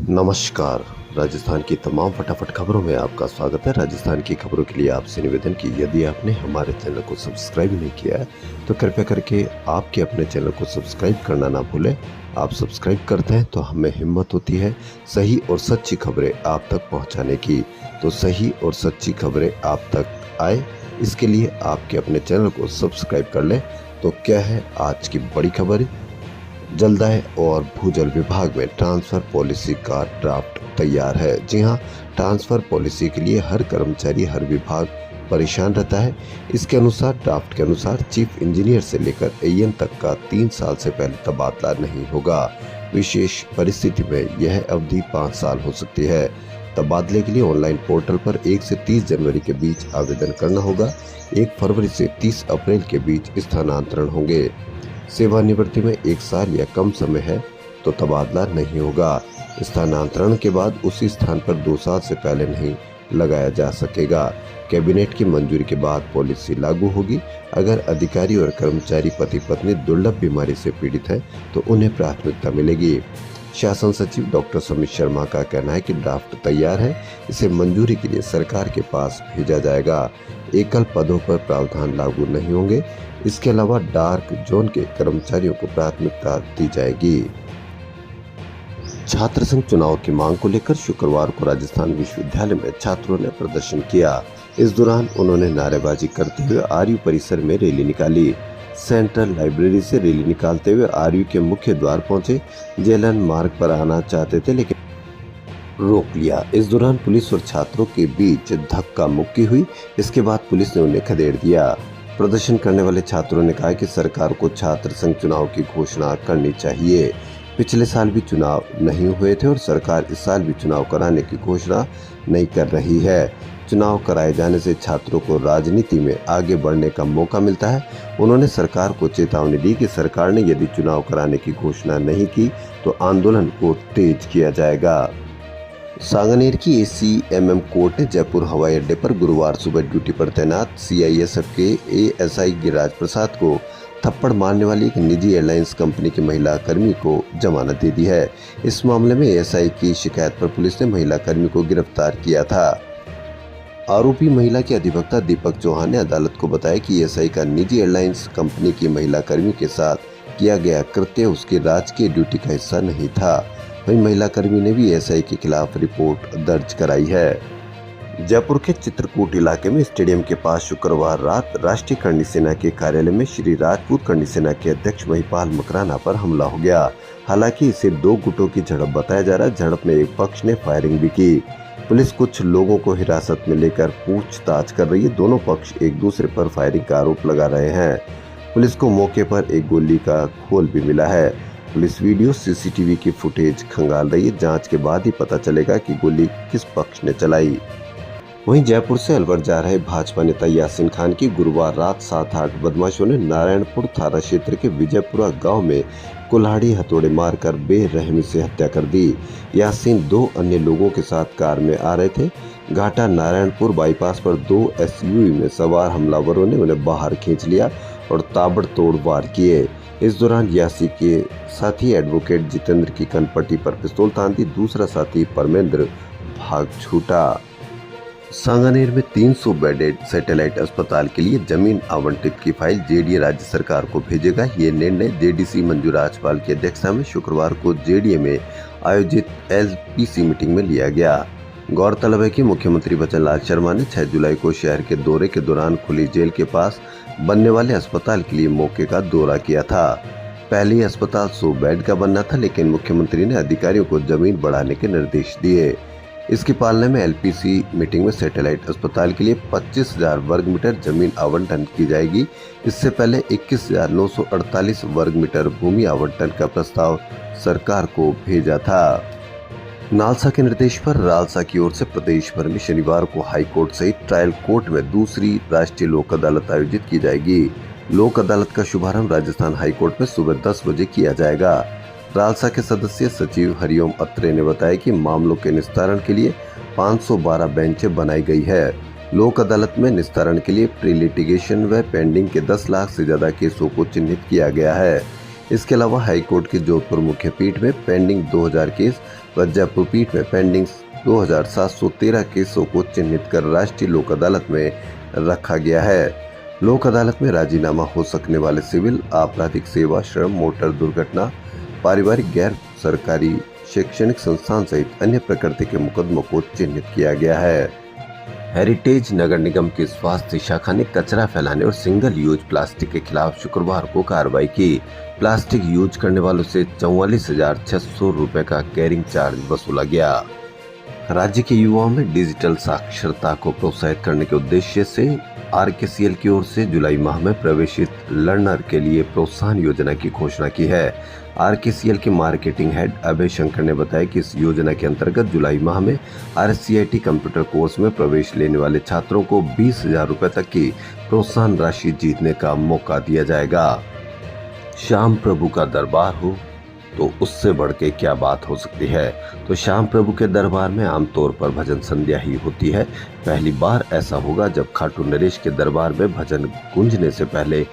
नमस्कार। राजस्थान की तमाम फटाफट खबरों में आपका स्वागत है। राजस्थान की खबरों के लिए आपसे निवेदन कि यदि आपने हमारे चैनल को सब्सक्राइब नहीं किया है तो कृपया करके आपके अपने चैनल को सब्सक्राइब करना ना भूलें। आप सब्सक्राइब करते हैं तो हमें हिम्मत होती है सही और सच्ची खबरें आप तक पहुंचाने की। तो सही और सच्ची खबरें आप तक आए, इसके लिए आपके अपने चैनल को सब्सक्राइब कर लें। तो क्या है आज की बड़ी खबर? जलदाय और भूजल विभाग में ट्रांसफर पॉलिसी का ड्राफ्ट तैयार है। जी हां, ट्रांसफर पॉलिसी के लिए हर कर्मचारी, हर विभाग परेशान रहता है। इसके अनुसार ड्राफ्ट के अनुसार चीफ इंजीनियर से लेकर एएन तक का 3 साल से पहले तबादला नहीं होगा। विशेष परिस्थिति में यह अवधि 5 साल हो सकती है। तबादले के लिए ऑनलाइन पोर्टल पर 1 से 30 जनवरी के बीच आवेदन करना होगा। 1 फरवरी से 30 अप्रैल के बीच स्थानांतरण होंगे। सेवानिवृत्ति में 1 साल या कम समय है तो तबादला नहीं होगा। स्थानांतरण के बाद उसी स्थान पर 2 साल से पहले नहीं लगाया जा सकेगा। कैबिनेट की मंजूरी के बाद पॉलिसी लागू होगी। अगर अधिकारी और कर्मचारी पति पत्नी दुर्लभ बीमारी से पीड़ित हैं तो उन्हें प्राथमिकता मिलेगी। शासन सचिव डॉक्टर समित शर्मा का कहना है कि ड्राफ्ट तैयार है, इसे मंजूरी के लिए सरकार के पास भेजा जाएगा। एकल पदों पर प्रावधान लागू नहीं होंगे। इसके अलावा डार्क जोन के कर्मचारियों को प्राथमिकता दी जाएगी। छात्र संघ चुनाव की मांग को लेकर शुक्रवार को राजस्थान विश्वविद्यालय में छात्रों ने प्रदर्शन किया। इस दौरान उन्होंने नारेबाजी करते हुए आरयू परिसर में रैली निकाली। सेंट्रल लाइब्रेरी से रैली निकालते हुए आरयू के मुख्य द्वार पहुंचे। जेलन मार्ग पर आना चाहते थे लेकिन रोक लिया। इस दौरान पुलिस और छात्रों के बीच धक्का मुक्की हुई। इसके बाद पुलिस ने उन्हें खदेड़ दिया। प्रदर्शन करने वाले छात्रों ने कहा कि सरकार को छात्र संघ चुनाव की घोषणा करनी चाहिए। पिछले साल भी चुनाव नहीं हुए थे और सरकार इस साल भी चुनाव कराने की घोषणा नहीं कर रही है। चुनाव कराए जाने से छात्रों को राजनीति में आगे बढ़ने का मौका मिलता है। उन्होंने सरकार को चेतावनी दी कि सरकार ने यदि चुनाव कराने की घोषणा नहीं की तो आंदोलन को तेज किया जाएगा। सांगानेर की एसीएमएम कोर्ट ने जयपुर हवाई अड्डे पर गुरुवार सुबह ड्यूटी पर तैनात सीआईएसएफ के एएसआई गिरिराज प्रसाद को थप्पड़ मारने वाली एक निजी एयरलाइंस कंपनी की महिला कर्मी को जमानत दे दी है। इस मामले में एएसआई की शिकायत पर पुलिस ने महिला कर्मी को गिरफ्तार किया था। आरोपी महिला के अधिवक्ता दीपक चौहान ने अदालत को बताया कि एएसआई का निजी एयरलाइंस कंपनी की महिला कर्मी के साथ किया गया कृत्य उसकी राजकीय ड्यूटी का हिस्सा नहीं था। वहीं महिला कर्मी ने भी एएसआई के खिलाफ रिपोर्ट दर्ज कराई है। जयपुर के चित्रकूट इलाके में स्टेडियम के पास शुक्रवार रात राष्ट्रीय करणी सेना के कार्यालय में श्री राजपूत करणी सेना के अध्यक्ष महिपाल मकराना पर हमला हो गया। हालांकि इसे 2 गुटों की झड़प बताया जा रहा है। झड़प में एक पक्ष ने फायरिंग भी की। पुलिस कुछ लोगों को हिरासत में लेकर पूछताछ कर रही है। दोनों पक्ष एक दूसरे पर फायरिंग का आरोप लगा रहे हैं। पुलिस को मौके पर एक गोली का खोल भी मिला है। पुलिस वीडियो सीसीटीवी की फुटेज खंगाल रही है। जांच के बाद ही पता चलेगा कि गोली किस पक्ष ने चलाई। वहीं जयपुर से अलवर जा रहे भाजपा नेता यासीन खान की गुरुवार रात 7-8 बदमाशों ने नारायणपुर थाना क्षेत्र के विजयपुरा गांव में कुल्हाड़ी हथौड़े मारकर बेरहमी से हत्या कर दी। यासीन 2 अन्य लोगों के साथ कार में आ रहे थे। घाटा नारायणपुर बाईपास पर 2 एसयूवी में सवार हमलावरों ने उन्हें बाहर खींच लिया और ताबड़तोड़ वार किए। इस दौरान यासी के साथी एडवोकेट जितेंद्र की कनपट्टी पर पिस्तौल तान दी। दूसरा साथी परमेंद्र भाग छूटा। सांगानेर में 300 बेडेड सैटेलाइट अस्पताल के लिए जमीन आवंटित की फाइल जेडीए राज्य सरकार को भेजेगा। ये निर्णय जेडीसी मंजू राजपाल की अध्यक्षता में शुक्रवार को जेडीए में आयोजित एलपीसी मीटिंग में लिया गया। गौरतलब है कि मुख्यमंत्री बचनलाल शर्मा ने 6 जुलाई को शहर के दौरे के दौरान खुली जेल के पास बनने वाले अस्पताल के लिए मौके का दौरा किया था। पहले अस्पताल 100 बेड का बनना था, लेकिन मुख्यमंत्री ने अधिकारियों को जमीन बढ़ाने के निर्देश दिए। इसकी पालना में एलपीसी मीटिंग में सैटेलाइट अस्पताल के लिए 25,000 वर्ग मीटर जमीन आवंटन की जाएगी। इससे पहले 21,948 वर्ग मीटर भूमि आवंटन का प्रस्ताव सरकार को भेजा था। नालसा के निर्देश पर रालसा की ओर से प्रदेश भर में शनिवार को हाई कोर्ट सहित ट्रायल कोर्ट में दूसरी राष्ट्रीय लोक अदालत आयोजित की जाएगी। लोक अदालत का शुभारंभ राजस्थान हाई कोर्ट में सुबह 10 बजे किया जाएगा। रालसा के सदस्य सचिव हरिओम अत्रे ने बताया कि मामलों के निस्तारण के लिए 512 बेंचें बनाई गई है। लोक अदालत में निस्तारण के लिए प्री लिटिगेशन व पेंडिंग के 10 लाख से ज्यादा केसों को चिन्हित किया गया है। इसके अलावा हाईकोर्ट की जोधपुर मुख्य पीठ में पेंडिंग 2000 केस, व जयपुर पीठ में पेंडिंग 2713 केसों को चिन्हित कर राष्ट्रीय लोक अदालत में रखा गया है। लोक अदालत में राजीनामा हो सकने वाले सिविल, आपराधिक सेवा, श्रम, मोटर दुर्घटना, पारिवारिक, गैर सरकारी शैक्षणिक संस्थान सहित अन्य प्रकृति के मुकदमों को चिन्हित किया गया है। हेरिटेज नगर निगम की स्वास्थ्य शाखा ने कचरा फैलाने और सिंगल यूज प्लास्टिक के खिलाफ शुक्रवार को कार्रवाई की। प्लास्टिक यूज करने वालों से 44,600 रुपए का कैरिंग चार्ज वसूला गया। राज्य के युवाओं में डिजिटल साक्षरता को प्रोत्साहित करने के उद्देश्य से RKCL की ओर से जुलाई माह में प्रवेशित लर्नर के लिए प्रोत्साहन योजना की घोषणा की है। RKCL के मार्केटिंग हेड अभय शंकर ने बताया कि इस योजना के अंतर्गत जुलाई माह में RCIT कंप्यूटर कोर्स में प्रवेश लेने वाले छात्रों को 20,000 रुपए तक की प्रोत्साहन राशि जीतने का मौका दिया जाएगा। श्याम प्रभु का दरबार हो तो उससे बढ़ के क्या बात हो सकती है। तो श्याम प्रभु के दरबार में आमतौर पर भजन संध्या ही होती है। पहली बार ऐसा होगा जब खाटू नरेश के दरबार में भजन गूंजने से पहले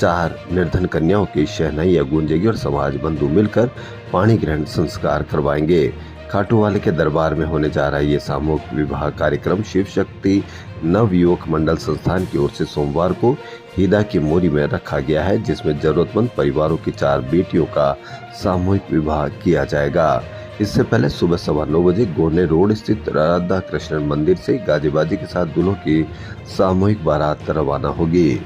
4 निर्धन कन्याओं की शहनाइयां गूंजेगी और समाज बंधु मिलकर पाणी ग्रहण संस्कार करवाएंगे। खाटू वाले के दरबार में होने जा रहा ये सामूहिक विवाह कार्यक्रम शिव शक्ति नव युवक मंडल संस्थान की ओर से सोमवार को हीदा की मोरी में रखा गया है, जिसमें जरूरतमंद परिवारों की 4 बेटियों का सामूहिक विवाह किया जाएगा। इससे पहले सुबह 9:15 बजे गोरने रोड स्थित राधा कृष्ण मंदिर से गाजीबाजी के साथ दूल्हों की सामूहिक बारात रवाना होगी।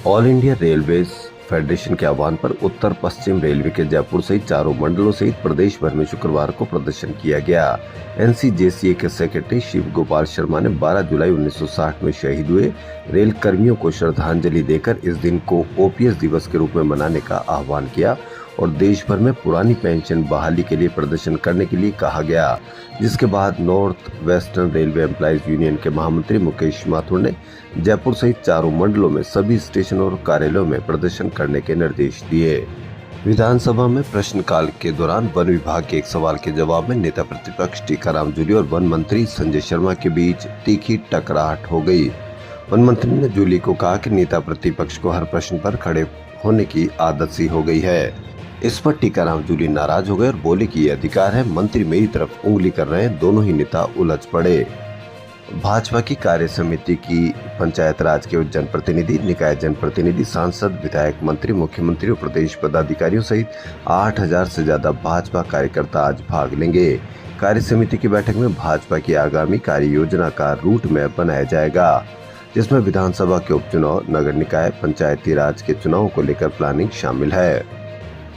ऑल इंडिया रेलवे फेडरेशन के आह्वान पर उत्तर पश्चिम रेलवे के जयपुर सहित 4 मंडलों सहित प्रदेश भर में शुक्रवार को प्रदर्शन किया गया। NCJCA के सेक्रेटरी शिव गोपाल शर्मा ने 12 जुलाई 1960 में शहीद हुए रेल कर्मियों को श्रद्धांजलि देकर इस दिन को OPS दिवस के रूप में मनाने का आह्वान किया और देश भर में पुरानी पेंशन बहाली के लिए प्रदर्शन करने के लिए कहा गया, जिसके बाद north western railway employees union के महामंत्री मुकेश माथुर ने जयपुर सहित 4 मंडलों में सभी स्टेशनों और कार्यालयों में प्रदर्शन करने के निर्देश दिए। विधानसभा में प्रश्नकाल के दौरान वन विभाग के एक सवाल के जवाब में नेता प्रतिपक्ष टीकाराम जूली और वन मंत्री संजय शर्मा के बीच तीखी टकराहट हो गई। वन मंत्री ने जूली को कहा कि नेता प्रतिपक्ष को हर प्रश्न पर खड़े होने की आदत सी हो गई है। इस पर टीकाराम जूली नाराज हो गए और बोले कि ये अधिकार है, मंत्री मेरी तरफ उंगली कर रहे हैं। दोनों ही नेता उलझ पड़े। भाजपा की कार्य समिति की पंचायत राज के जनप्रतिनिधि, निकाय जनप्रतिनिधि, सांसद, विधायक, मंत्री, मुख्यमंत्री और प्रदेश पदाधिकारियों सहित 8,000 से ज्यादा भाजपा कार्यकर्ता आज भाग लेंगे। कार्य समिति की बैठक में भाजपा की आगामी कार्य योजना का रूट मैप बनाया जाएगा, जिसमें विधानसभा के उपचुनाव, नगर निकाय, पंचायती राज के चुनाव को लेकर प्लानिंग शामिल है।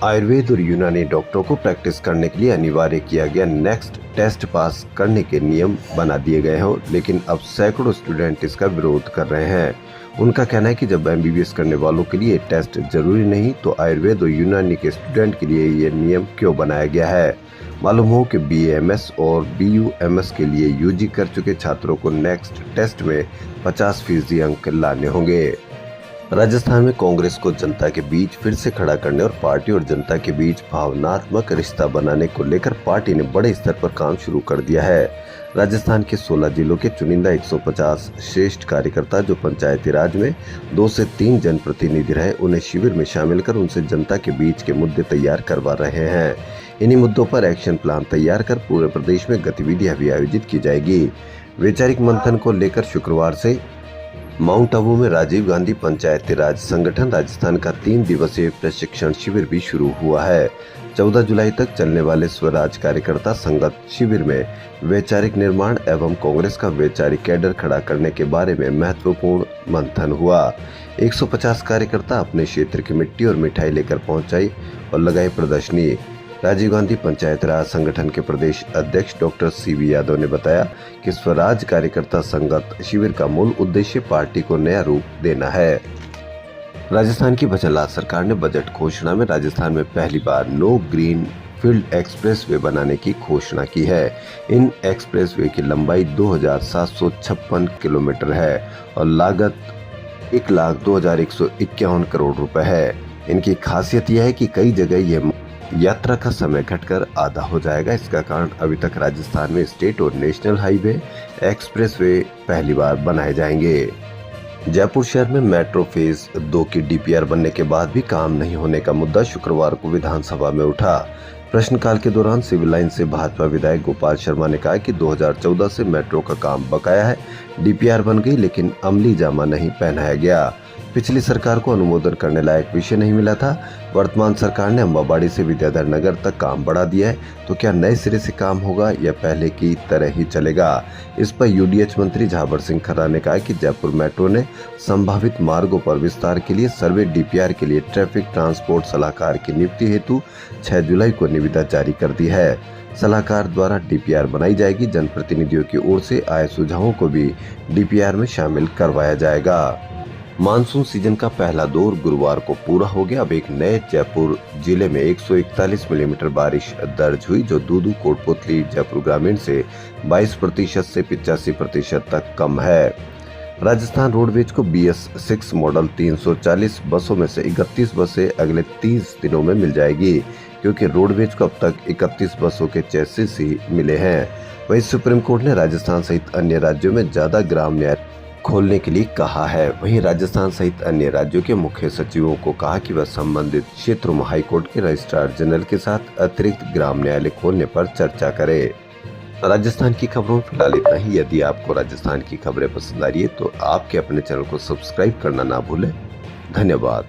आयुर्वेद और यूनानी डॉक्टरों को प्रैक्टिस करने के लिए अनिवार्य किया गया नेक्स्ट टेस्ट पास करने के नियम बना दिए गए हैं, लेकिन अब सैकड़ों स्टूडेंट इसका विरोध कर रहे हैं। उनका कहना है कि जब MBBS करने वालों के लिए टेस्ट जरूरी नहीं तो आयुर्वेद और यूनानी के स्टूडेंट के लिए ये नियम क्यों बनाया गया है। मालूम हो कि BAMS और BUMS के लिए UG कर चुके छात्रों को नेक्स्ट टेस्ट में 50% अंक लाने होंगे। राजस्थान में कांग्रेस को जनता के बीच फिर से खड़ा करने और पार्टी और जनता के बीच भावनात्मक रिश्ता बनाने को लेकर पार्टी ने बड़े स्तर पर काम शुरू कर दिया है। राजस्थान के 16 जिलों के चुनिंदा 150 श्रेष्ठ कार्यकर्ता जो पंचायती राज में 2 से 3 जनप्रतिनिधि रहे, उन्हें शिविर में शामिल कर उनसे जनता के बीच के मुद्दे तैयार करवा रहे हैं। इन्हीं मुद्दों पर एक्शन प्लान तैयार कर पूरे प्रदेश में गतिविधियां भी आयोजित की जाएगी। वैचारिक मंथन को लेकर शुक्रवार से माउंट आबू में राजीव गांधी पंचायती राज संगठन राजस्थान का 3 दिवसीय प्रशिक्षण शिविर भी शुरू हुआ है। 14 जुलाई तक चलने वाले स्वराज कार्यकर्ता संगत शिविर में वैचारिक निर्माण एवं कांग्रेस का वैचारिक कैडर खड़ा करने के बारे में महत्वपूर्ण मंथन हुआ। 150 कार्यकर्ता अपने क्षेत्र की मिट्टी और मिठाई लेकर पहुंचाई और लगाई प्रदर्शनी। राजीव गांधी पंचायत राज संगठन के प्रदेश अध्यक्ष डॉक्टर CV यादव ने बताया कि स्वराज कार्यकर्ता संगत शिविर का मूल उद्देश्य पार्टी को नया रूप देना है। राजस्थान की भजनलाल सरकार ने बजट घोषणा में राजस्थान में पहली बार नो ग्रीन फील्ड एक्सप्रेसवे बनाने की घोषणा की है। इन एक्सप्रेसवे की लंबाई 2756 किलोमीटर है और लागत 1,02,151 करोड़ रुपए है। इनकी खासियत यह है कि कई जगह यह यात्रा का समय घटकर आधा हो जाएगा। इसका कारण अभी तक राजस्थान में स्टेट और नेशनल हाईवे एक्सप्रेसवे पहली बार बनाए जाएंगे। जयपुर शहर में मेट्रो फेज 2 की DPR बनने के बाद भी काम नहीं होने का मुद्दा शुक्रवार को विधानसभा में उठा। प्रश्नकाल के दौरान सिविल लाइन से भाजपा विधायक गोपाल शर्मा ने कहा कि 2014 से मेट्रो का काम बकाया है, डीपीआर बन गई लेकिन अमली जामा नहीं पहनाया गया। पिछली सरकार को अनुमोदन करने लायक विषय नहीं मिला था। वर्तमान सरकार ने अम्बाबाड़ी से विद्याधर नगर तक काम बढ़ा दिया है, तो क्या नए सिरे से काम होगा या पहले की तरह ही चलेगा? इस पर यूडीएच मंत्री झाबर सिंह खर्रा ने कहा कि जयपुर मेट्रो ने संभावित मार्गों पर विस्तार के लिए सर्वे डीपीआर के लिए ट्रैफिक ट्रांसपोर्ट सलाहकार की नियुक्ति हेतु 6 जुलाई को निविदा जारी कर दी है। सलाहकार द्वारा डीपीआर बनाई जाएगी। जनप्रतिनिधियों की ओर से आए सुझावों को भी डीपीआर में शामिल करवाया जाएगा। मानसून सीजन का पहला दौर गुरुवार को पूरा हो गया। अब एक नए जयपुर जिले में 141 मिलीमीटर बारिश दर्ज हुई, जो दूदू, कोटपुतली, जयपुर ग्रामीण से 22% से 85% तक कम है। राजस्थान रोडवेज को BS6 मॉडल 340 बसों में से 31 बसें अगले 30 दिनों में मिल जाएगी, क्योंकि रोडवेज को अब तक 31 बसों के चेसिस ही मिले हैं। वहीं सुप्रीम कोर्ट ने राजस्थान सहित अन्य राज्यों में ज्यादा ग्राम न्याय खोलने के लिए कहा है। वहीं राजस्थान सहित अन्य राज्यों के मुख्य सचिवों को कहा कि वह संबंधित क्षेत्रों में हाईकोर्ट के रजिस्ट्रार जनरल के साथ अतिरिक्त ग्राम न्यायालय खोलने पर चर्चा करें। राजस्थान की खबरों में फिलहाल इतना ही। यदि आपको राजस्थान की खबरें पसंद आ रही है तो आपके अपने चैनल को सब्सक्राइब करना ना भूलें। धन्यवाद।